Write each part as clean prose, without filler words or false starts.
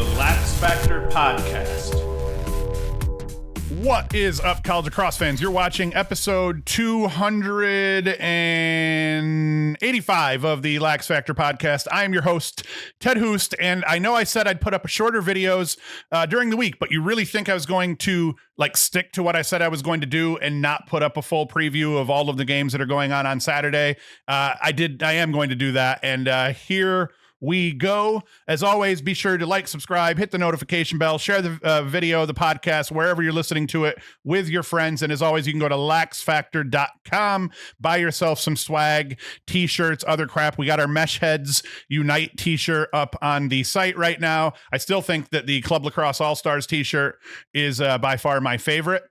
the LaxFactor podcast. What is up, college lacrosse fans? You're watching episode 285 of the LaxFactor podcast. I am your host, Ted Hoost, and I know I said I'd put up shorter videos during the week, but you really think I was going to stick to what I said I was going to do and not put up a full preview of all of the games that are going on Saturday? I am going to do that, and here we go. As always, be sure to like, subscribe, hit the notification bell, share the video, the podcast, wherever you're listening to it with your friends. And as always, you can go to LaxFactor.com, buy yourself some swag, t-shirts, other crap. We got our Mesh Heads Unite t-shirt up on the site right now. I still think that the Club Lacrosse All-Stars t-shirt is by far my favorite.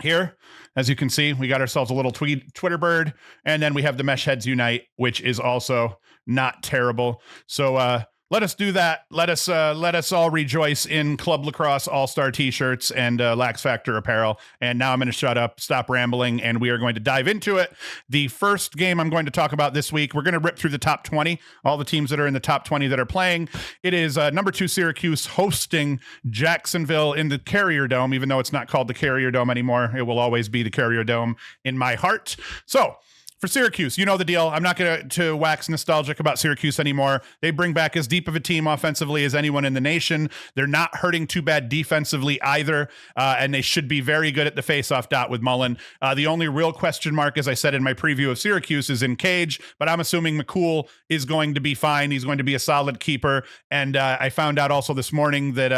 Here, as you can see, we got ourselves a little Twitter bird, and then we have the Mesh Heads Unite, which is also not terrible. So let us do that. Let us all rejoice in Club Lacrosse All-Star t-shirts and LaxFactor apparel. And now I'm going to shut up, stop rambling, and we are going to dive into it. The first game I'm going to talk about this week, we're going to rip through the top 20, all the teams that are in the top 20 that are playing. It is number 2 Syracuse hosting Jacksonville in the Carrier Dome, even though it's not called the Carrier Dome anymore. It will always be the Carrier Dome in my heart. So, for Syracuse, you know the deal. I'm not going to wax nostalgic about Syracuse anymore. They bring back as deep of a team offensively as anyone in the nation. They're not hurting too bad defensively either, and they should be very good at the faceoff dot with Mullen. The only real question mark, as I said in my preview of Syracuse, is in cage, but I'm assuming McCool is going to be fine. He's going to be a solid keeper, and I found out also this morning that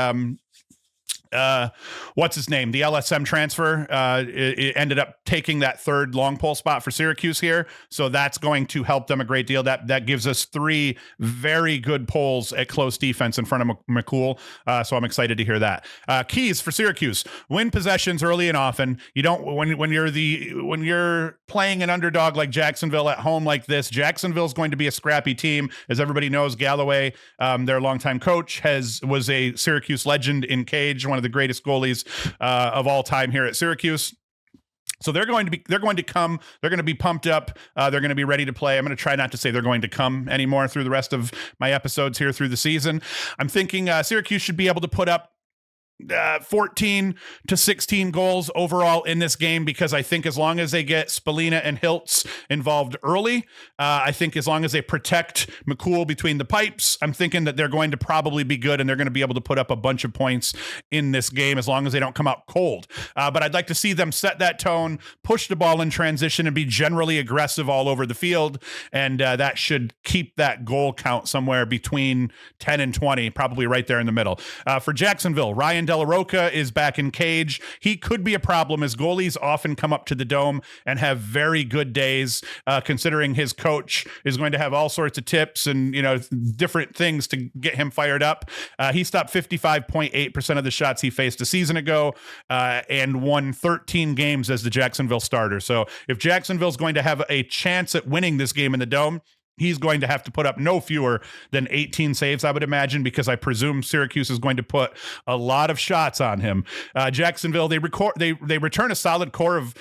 what's his name? The LSM transfer, it ended up taking that third long pole spot for Syracuse here. So that's going to help them a great deal. That gives us 3 very good polls at close defense in front of McCool. So I'm excited to hear that. Keys for Syracuse: win possessions early and often. You don't, when you're playing an underdog like Jacksonville at home like this, Jacksonville's going to be a scrappy team. As everybody knows, Galloway, their longtime coach, was a Syracuse legend in cage, one of the greatest goalies of all time here at Syracuse. So they're going to be pumped up. They're going to be ready to play. I'm going to try not to say they're going to come anymore through the rest of my episodes here through the season. I'm thinking Syracuse should be able to put up 14 to 16 goals overall in this game, because I think as long as they get Spallina and Hiltz involved early, I think as long as they protect McCool between the pipes, I'm thinking that they're going to probably be good and they're going to be able to put up a bunch of points in this game as long as they don't come out cold. But I'd like to see them set that tone, push the ball in transition, and be generally aggressive all over the field. And that should keep that goal count somewhere between 10 and 20, probably right there in the middle. For Jacksonville, Ryan De La Roca is back in cage. He could be a problem, as goalies often come up to the Dome and have very good days, considering his coach is going to have all sorts of tips and different things to get him fired up. He stopped 55.8% of the shots he faced a season ago and won 13 games as the Jacksonville starter. So if Jacksonville's going to have a chance at winning this game in the Dome, he's going to have to put up no fewer than 18 saves, I would imagine, because I presume Syracuse is going to put a lot of shots on him. Jacksonville, they return a solid core of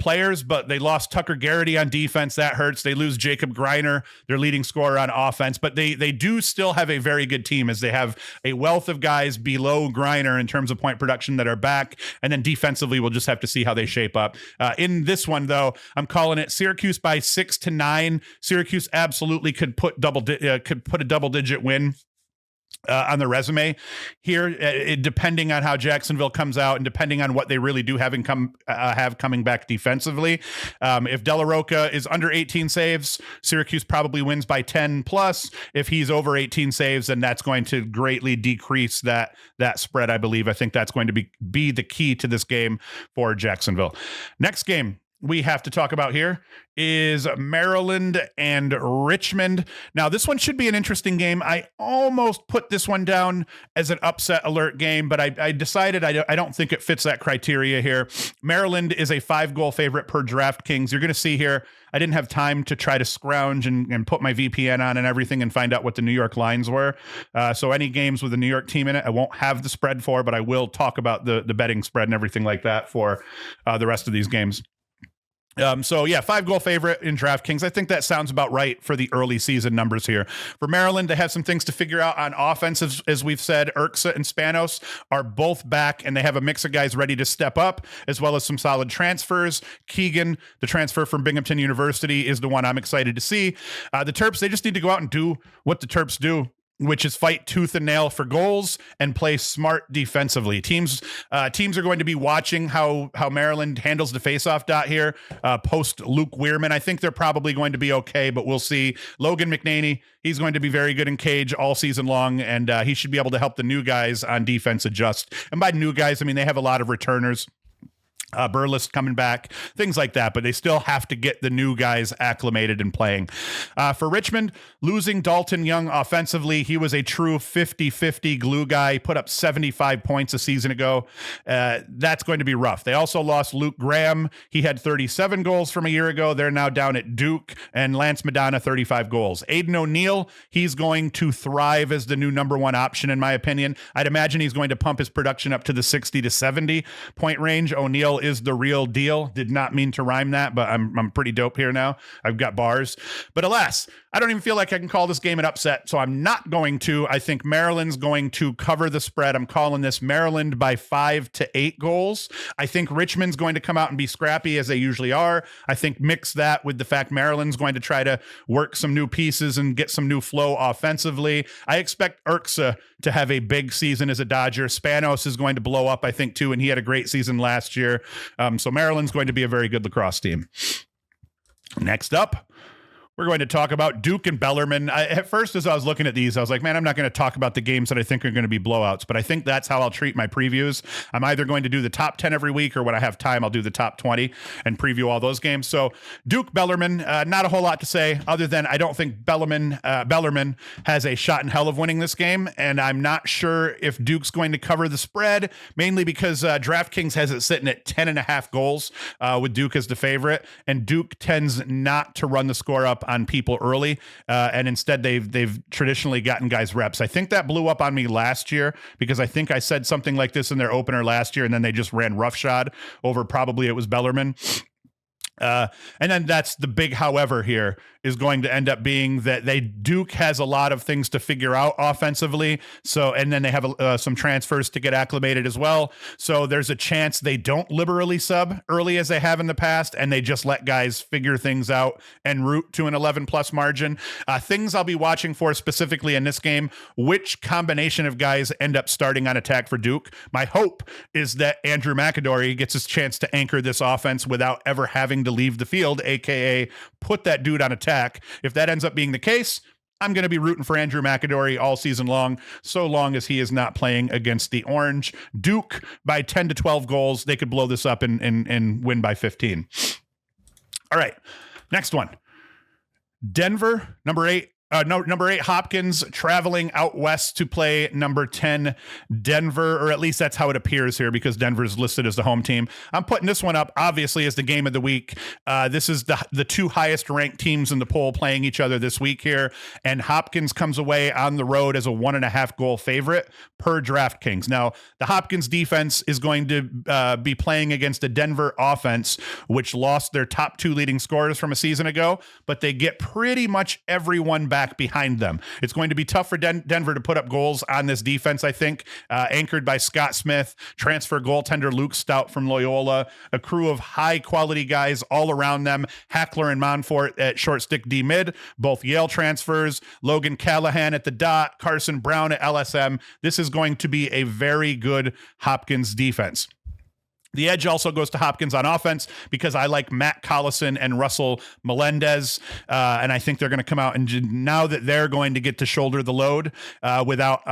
players, but they lost Tucker Garrity on defense. That hurts. They lose Jacob Greiner, their leading scorer on offense, but they do still have a very good team, as they have a wealth of guys below Greiner in terms of point production that are back. And then defensively, we'll just have to see how they shape up. In this one, though, I'm calling it Syracuse by 6 to 9. Syracuse absolutely could put a double-digit win on the resume here, depending on how Jacksonville comes out and depending on what they really do have coming back defensively. If De La Roca is under 18 saves, Syracuse probably wins by 10 plus. If he's over 18 saves, then that's going to greatly decrease that spread, I believe. I think that's going to be the key to this game for Jacksonville. Next game we have to talk about here is Maryland and Richmond. Now, this one should be an interesting game. I almost put this one down as an upset alert game, but I decided I don't think it fits that criteria here. Maryland is a 5-goal favorite per DraftKings. You're going to see here, I didn't have time to try to scrounge and put my VPN on and everything and find out what the New York lines were. So any games with a New York team in it, I won't have the spread for, but I will talk about the betting spread and everything like that for the rest of these games. So yeah, 5-goal favorite in DraftKings. I think that sounds about right for the early season numbers here. For Maryland, they have some things to figure out on offense. As we've said, Urksa and Spanos are both back, and they have a mix of guys ready to step up, as well as some solid transfers. Keegan, the transfer from Binghamton University, is the one I'm excited to see. The Terps, they just need to go out and do what the Terps do, which is fight tooth and nail for goals and play smart defensively. Teams are going to be watching how Maryland handles the faceoff dot here post Luke Weirman. I think they're probably going to be okay, but we'll see. Logan McNaney, he's going to be very good in cage all season long, and he should be able to help the new guys on defense adjust. And by new guys, I mean they have a lot of returners. Burles coming back, things like that, but they still have to get the new guys acclimated and playing. For Richmond, losing Dalton Young offensively, he was a true 50-50 glue guy. He put up 75 points a season ago. That's going to be rough. They also lost Luke Graham. He had 37 goals from a year ago. They're now down at Duke, and Lance Madonna, 35 goals. Aiden O'Neill, he's going to thrive as the new number one option, in my opinion. I'd imagine he's going to pump his production up to the 60 to 70 point range. O'Neill is the real deal. Did not mean to rhyme that, but I'm pretty dope here now. I've got bars. But alas, I don't even feel like I can call this game an upset, so I'm not going to. I think Maryland's going to cover the spread. I'm calling this Maryland by 5 to 8 goals. I think Richmond's going to come out and be scrappy as they usually are. I think mix that with the fact Maryland's going to try to work some new pieces and get some new flow offensively. I expect Urksa to have a big season as a Dodger. Spanos is going to blow up, I think, too, and he had a great season last year. So Maryland's going to be a very good lacrosse team. Next up, we're going to talk about Duke and Bellarmine. At first, as I was looking at these, I was like, man, I'm not going to talk about the games that I think are going to be blowouts, but I think that's how I'll treat my previews. I'm either going to do the top 10 every week, or when I have time, I'll do the top 20 and preview all those games. So Duke, Bellarmine, not a whole lot to say other than I don't think Bellarmine has a shot in hell of winning this game, and I'm not sure if Duke's going to cover the spread, mainly because DraftKings has it sitting at 10.5 goals with Duke as the favorite, and Duke tends not to run the score up on people early, and instead they've traditionally gotten guys reps. I think that blew up on me last year because I think I said something like this in their opener last year, and then they just ran roughshod over, probably it was Bellarmine. And then that's the big however here is going to end up being that Duke has a lot of things to figure out offensively. So, and then they have some transfers to get acclimated as well. So there's a chance they don't liberally sub early as they have in the past, and they just let guys figure things out en route to an 11+ margin. Things I'll be watching for specifically in this game, which combination of guys end up starting on attack for Duke. My hope is that Andrew McAdory gets his chance to anchor this offense without ever having to leave the field, aka put that dude on attack. If that ends up being the case, I'm going to be rooting for Andrew McAdory all season long, so long as he is not playing against the Orange. Duke by 10 to 12 goals. They could blow this up and win by 15. All right, next one. Denver, number 8 Hopkins traveling out west to play number 10 Denver, or at least that's how it appears here because Denver's listed as the home team. I'm putting this one up obviously as the game of the week. This is the two highest ranked teams in the poll playing each other this week here, and Hopkins comes away on the road as a 1.5 goal favorite per DraftKings. Now, the Hopkins defense is going to be playing against a Denver offense which lost their top 2 leading scorers from a season ago, but they get pretty much everyone back behind them. It's going to be tough for Denver to put up goals on this defense, I think, anchored by Scott Smith, transfer goaltender Luke Stout from Loyola, a crew of high-quality guys all around them, Hackler and Monfort at short stick D-mid, both Yale transfers, Logan Callahan at the dot, Carson Brown at LSM. This is going to be a very good Hopkins defense. The edge also goes to Hopkins on offense because I like Matt Collison and Russell Melendez, and I think they're going to come out and now that they're going to get to shoulder the load without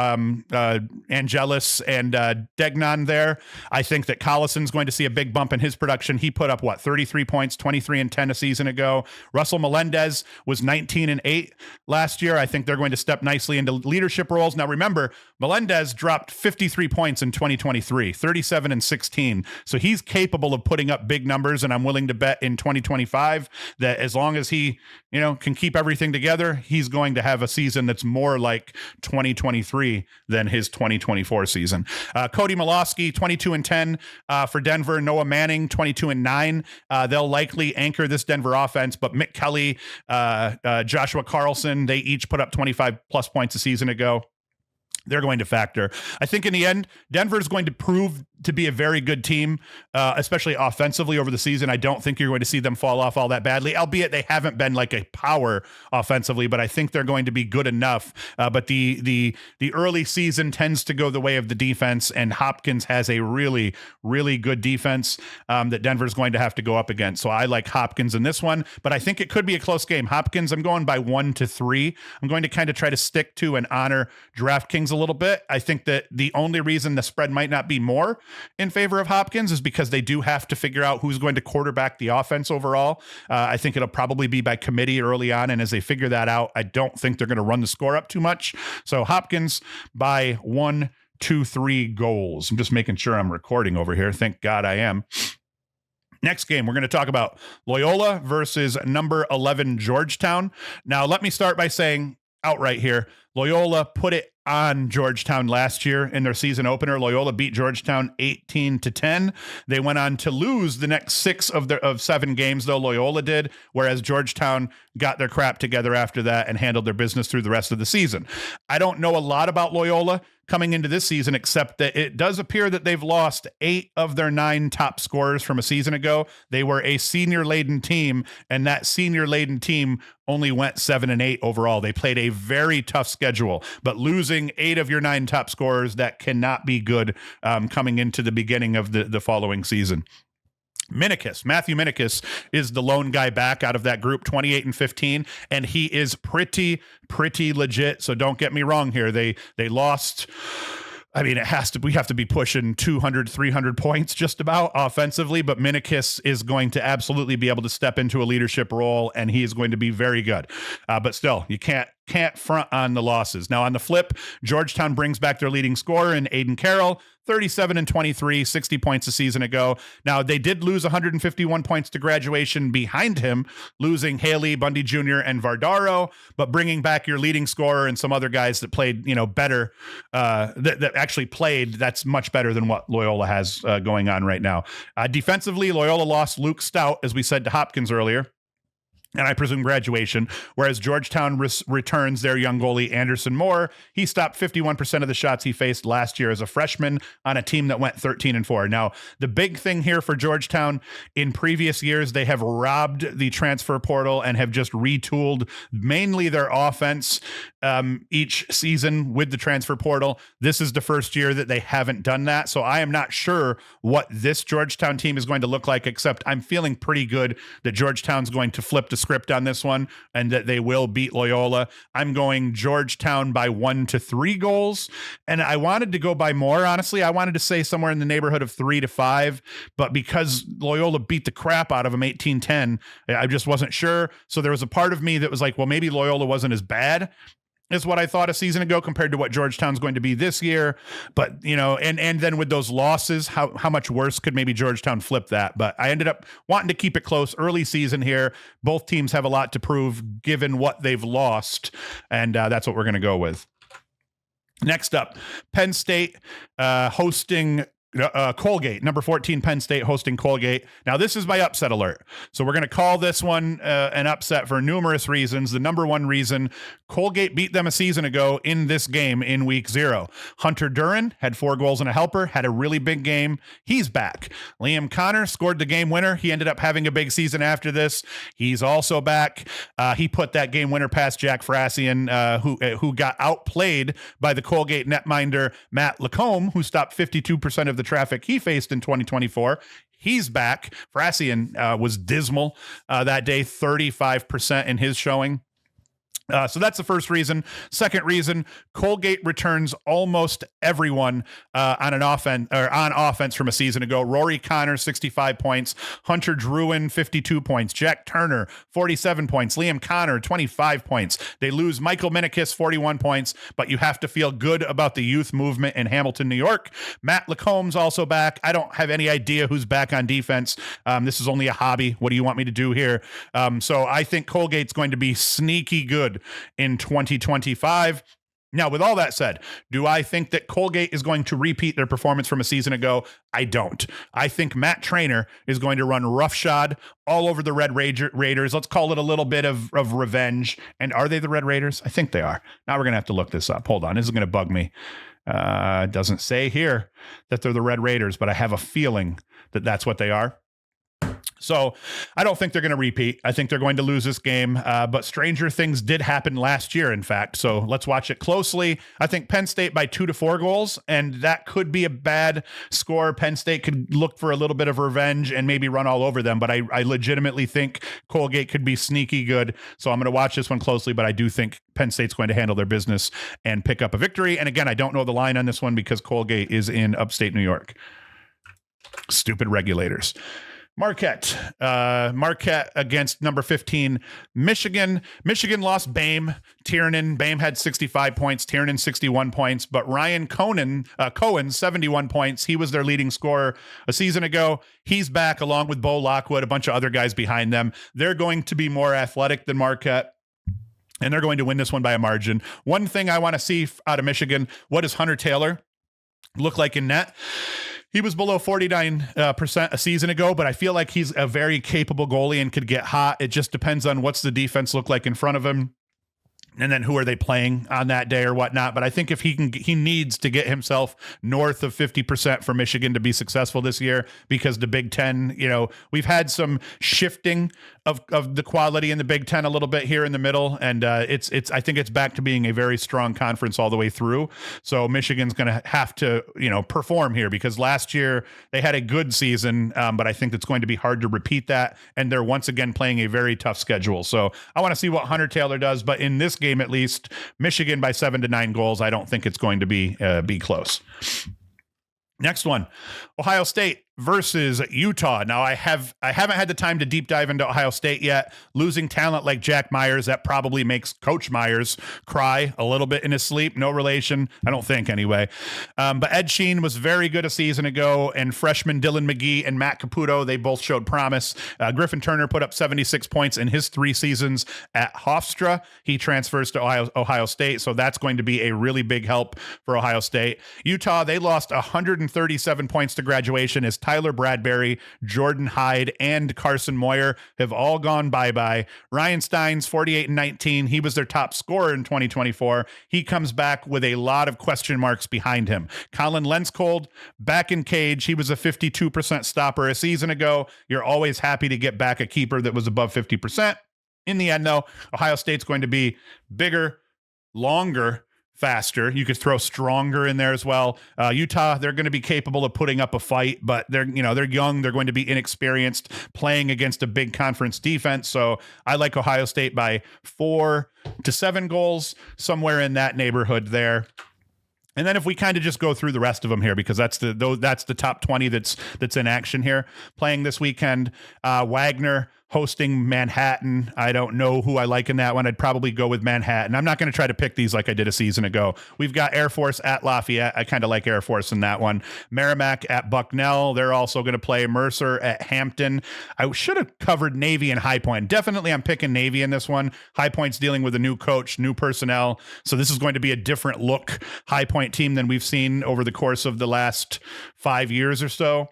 Angelis and Degnan there. I think that Collison's going to see a big bump in his production. He put up 33 points, 23 and 10 a season ago. Russell Melendez was 19 and 8 last year. I think they're going to step nicely into leadership roles. Now remember, Melendez dropped 53 points in 2023, 37 and 16. So he's capable of putting up big numbers, and I'm willing to bet in 2025 that as long as he, can keep everything together, he's going to have a season that's more like 2023 than his 2024 season. Cody Milosky, 22-10 for Denver. Noah Manning, 22-9. They'll likely anchor this Denver offense, but Mick Kelly, Joshua Carlson, they each put up 25 plus points a season ago. They're going to factor. I think in the end, Denver is going to prove to be a very good team, especially offensively over the season. I don't think you're going to see them fall off all that badly, albeit they haven't been like a power offensively, but I think they're going to be good enough. But the early season tends to go the way of the defense, and Hopkins has a really, really good defense that Denver's going to have to go up against. So I like Hopkins in this one, but I think it could be a close game. Hopkins, I'm going by 1-3. I'm going to kind of try to stick to and honor DraftKings a little bit. I think that the only reason the spread might not be more in favor of Hopkins is because they do have to figure out who's going to quarterback the offense overall. I think it'll probably be by committee early on, and as they figure that out, I don't think they're going to run the score up too much. So Hopkins by 1, 2, 3 goals. I'm just making sure I'm recording over here. Thank God I am. Next game, we're going to talk about Loyola versus number 11 Georgetown. Now, let me start by saying outright here, Loyola put it on Georgetown last year in their season opener. Loyola beat Georgetown 18-10. They went on to lose the next 6 of 7 games, though Loyola did, whereas Georgetown got their crap together after that and handled their business through the rest of the season. I don't know a lot about Loyola coming into this season, except that it does appear that they've lost 8 of their 9 top scorers from a season ago. They were a senior-laden team, and that senior-laden team only went 7-8 overall. They played a very tough schedule, but losing 8 of your 9 top scorers, that cannot be good coming into the beginning of the following season. Matthew Minikis is the lone guy back out of that group, 28-15, and he is pretty legit. So don't get me wrong here. They lost. I mean, we have to be pushing 200, 300 points just about offensively, but Minikis is going to absolutely be able to step into a leadership role, and he is going to be very good. But still, you can't front on the losses. Now, on the flip, Georgetown brings back their leading scorer in Aiden Carroll, 37-23, 60 points a season ago. Now, they did lose 151 points to graduation behind him, losing Haley, Bundy Jr., and Vardaro, but bringing back your leading scorer and some other guys that played, better, that actually played, that's much better than what Loyola has going on right now. Defensively, Loyola lost Luke Stout, as we said, to Hopkins earlier, and I presume graduation, whereas Georgetown returns their young goalie, Anderson Moore. He stopped 51% of the shots he faced last year as a freshman on a team that went 13-4. Now, the big thing here for Georgetown, in previous years, they have robbed the transfer portal and have just retooled mainly their offense each season with the transfer portal. This is the first year that they haven't done that, so I am not sure what this Georgetown team is going to look like, except I'm feeling pretty good that Georgetown's going to flip the script on this one and that they will beat Loyola. I'm going Georgetown by 1-3 goals, and I wanted to go by more. Honestly, I wanted to say somewhere in the neighborhood of 3-5, but because Loyola beat the crap out of them 18-10, I just wasn't sure. So there was a part of me that was like, well, maybe Loyola wasn't as bad is what I thought a season ago compared to what Georgetown's going to be this year. But, and then with those losses, how much worse could maybe Georgetown flip that? But I ended up wanting to keep it close early season here. Both teams have a lot to prove given what they've lost. And that's what we're going to go with. Next up, Penn State hosting Colgate, number 14 Penn State hosting Colgate. Now, this is my upset alert. So we're going to call this one an upset for numerous reasons. The number one reason, Colgate beat them a season ago in this game in week 0. Hunter Duran had 4 goals and a helper, had a really big game. He's back. Liam Connor scored the game winner. He ended up having a big season after this. He's also back. He put that game winner past Jack Frassian, who got outplayed by the Colgate netminder Matt Lacombe, who stopped 52% of the traffic he faced in 2024. He's back. Frassian was dismal that day, 35% in his showing. So that's the first reason. Second reason, Colgate returns almost everyone on offense from a season ago. Rory Connor, 65 points. Hunter Druin, 52 points. Jack Turner, 47 points. Liam Connor, 25 points. They lose Michael Minikis, 41 points, but you have to feel good about the youth movement in Hamilton, New York. Matt Lacomb's also back. I don't have any idea who's back on defense. This is only a hobby. What do you want me to do here? So I think Colgate's going to be sneaky good in 2025. Now, with all that said, do I think that Colgate is going to repeat their performance from a season ago? I don't. I think Matt Trainer is going to run roughshod all over the Red Raiders. Let's call it a little bit of revenge. And are they the Red Raiders? I think they are. Now we're going to have to look this up. Hold on. This is going to bug me. It doesn't say here that they're the Red Raiders, but I have a feeling that that's what they are. So I don't think they're going to repeat. I think they're going to lose this game, but stranger things did happen last year, in fact. So let's watch it closely. I think Penn State by 2 to 4 goals, and that could be a bad score. Penn State could look for a little bit of revenge and maybe run all over them, but I legitimately think Colgate could be sneaky good. So I'm going to watch this one closely, but I do think Penn State's going to handle their business and pick up a victory. And again, I don't know the line on this one because Colgate is in upstate New York. Stupid regulators. Marquette against number 15, Michigan. Michigan lost Tiernan. Bame had 65 points, Tiernan 61 points, but Ryan Cohen, 71 points. He was their leading scorer a season ago. He's back along with Bo Lockwood, a bunch of other guys behind them. They're going to be more athletic than Marquette, and they're going to win this one by a margin. One thing I want to see out of Michigan, what does Hunter Taylor look like in net? He was below 49% a season ago, but I feel like he's a very capable goalie and could get hot. It just depends on what's the defense look like in front of him, and then who are they playing on that day or whatnot. But I think if he needs to get himself north of 50% for Michigan to be successful this year, because the Big Ten, we've had some shifting of the quality in the Big Ten a little bit here in the middle. And I think it's back to being a very strong conference all the way through. So Michigan's going to have to, perform here, because last year they had a good season, but I think it's going to be hard to repeat that. And they're once again playing a very tough schedule. So I want to see what Hunter Taylor does, but in this game, at least, Michigan by 7 to 9 goals. I don't think it's going to be close. Next one, Ohio State versus Utah. Now, I haven't had the time to deep dive into Ohio State yet. Losing talent like Jack Myers, that probably makes Coach Myers cry a little bit in his sleep. No relation, I don't think, anyway. But Ed Sheen was very good a season ago, and freshman Dylan McGee and Matt Caputo, they both showed promise. Griffin Turner put up 76 points in his 3 seasons at Hofstra. He transfers to Ohio State, so that's going to be a really big help for Ohio State. Utah, they lost 137 points to graduation as Tyler Bradbury, Jordan Hyde, and Carson Moyer have all gone bye-bye. Ryan Steins, 48-19. He was their top scorer in 2024. He comes back with a lot of question marks behind him. Colin Lenskold, back in cage. He was a 52% stopper a season ago. You're always happy to get back a keeper that was above 50%. In the end, though, Ohio State's going to be bigger, longer, faster. You could throw stronger in there as well. Utah, they're going to be capable of putting up a fight, but they're young. They're going to be inexperienced playing against a big conference defense. So I like Ohio State by 4 to 7 goals, somewhere in that neighborhood there. And then if we kind of just go through the rest of them here, because that's the top 20 that's in action here playing this weekend. Wagner hosting Manhattan. I don't know who I like in that one. I'd probably go with Manhattan. I'm not going to try to pick these like I did a season ago. We've got Air Force at Lafayette. I kind of like Air Force in that one. Merrimack at Bucknell. They're also going to play Mercer at Hampton. I should have covered Navy and High Point. Definitely I'm picking Navy in this one. High Point's dealing with a new coach, new personnel. So this is going to be a different look High Point team than we've seen over the course of the last 5 years or so.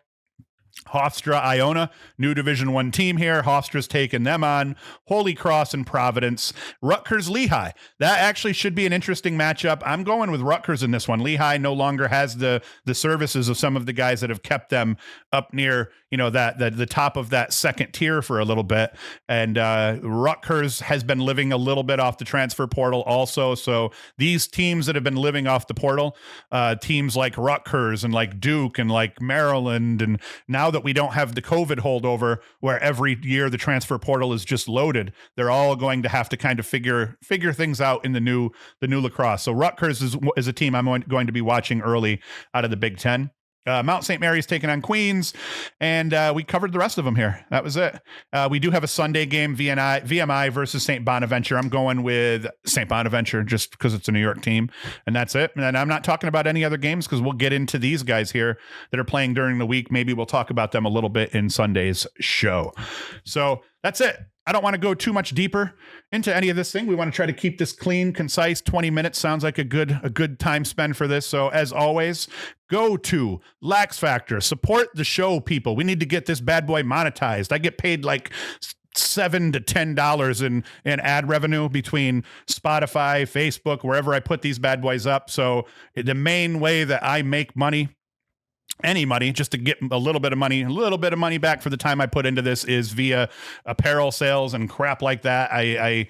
Hofstra, Iona, new Division I team here. Hofstra's taken them on. Holy Cross and Providence. Rutgers, Lehigh. That actually should be an interesting matchup. I'm going with Rutgers in this one. Lehigh no longer has the services of some of the guys that have kept them up near, the top of that second tier for a little bit. And Rutgers has been living a little bit off the transfer portal also. So these teams that have been living off the portal, teams like Rutgers and like Duke and like Maryland, and now now that we don't have the COVID holdover where every year the transfer portal is just loaded, they're all going to have to kind of figure things out in the new lacrosse. So Rutgers is a team I'm going to be watching early out of the Big Ten. Mount St. Mary's taking on Queens, and we covered the rest of them here. That was it. We do have a Sunday game, VMI versus St. Bonaventure. I'm going with St. Bonaventure just because it's a New York team, and that's it. And I'm not talking about any other games because we'll get into these guys here that are playing during the week. Maybe we'll talk about them a little bit in Sunday's show. So that's it. I don't want to go too much deeper into any of this thing. We want to try to keep this clean, concise. 20 minutes sounds like a good time spend for this. So as always, go to LaxFactor. Support the show, people. We need to get this bad boy monetized. I get paid like $7 to $10 in ad revenue between Spotify, Facebook, wherever I put these bad boys up. So the main way that I make money, any money, just to get a little bit of money back for the time I put into this, is via apparel sales and crap like that.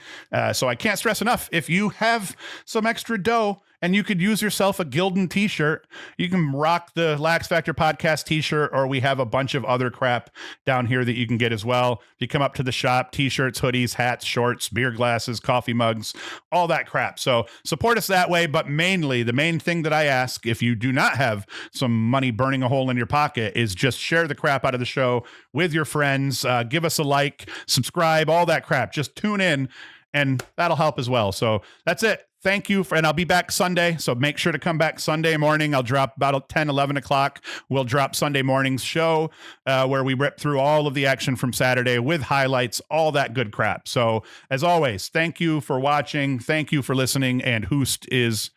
So I can't stress enough, if you have some extra dough and you could use yourself a Gildan t-shirt, you can rock the LaxFactor podcast t-shirt, or we have a bunch of other crap down here that you can get as well. If you come up to the shop, t-shirts, hoodies, hats, shorts, beer glasses, coffee mugs, all that crap. So support us that way. But mainly, the main thing that I ask, if you do not have some money burning a hole in your pocket, is just share the crap out of the show with your friends. Give us a like, subscribe, all that crap. Just tune in, and that'll help as well. So that's it. Thank you and I'll be back Sunday. So make sure to come back Sunday morning. I'll drop about 10, 11 o'clock. We'll drop Sunday morning's show where we rip through all of the action from Saturday with highlights, all that good crap. So as always, thank you for watching. Thank you for listening, and Hoost is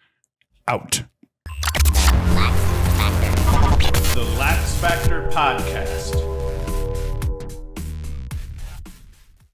out. The LaxFactor Podcast.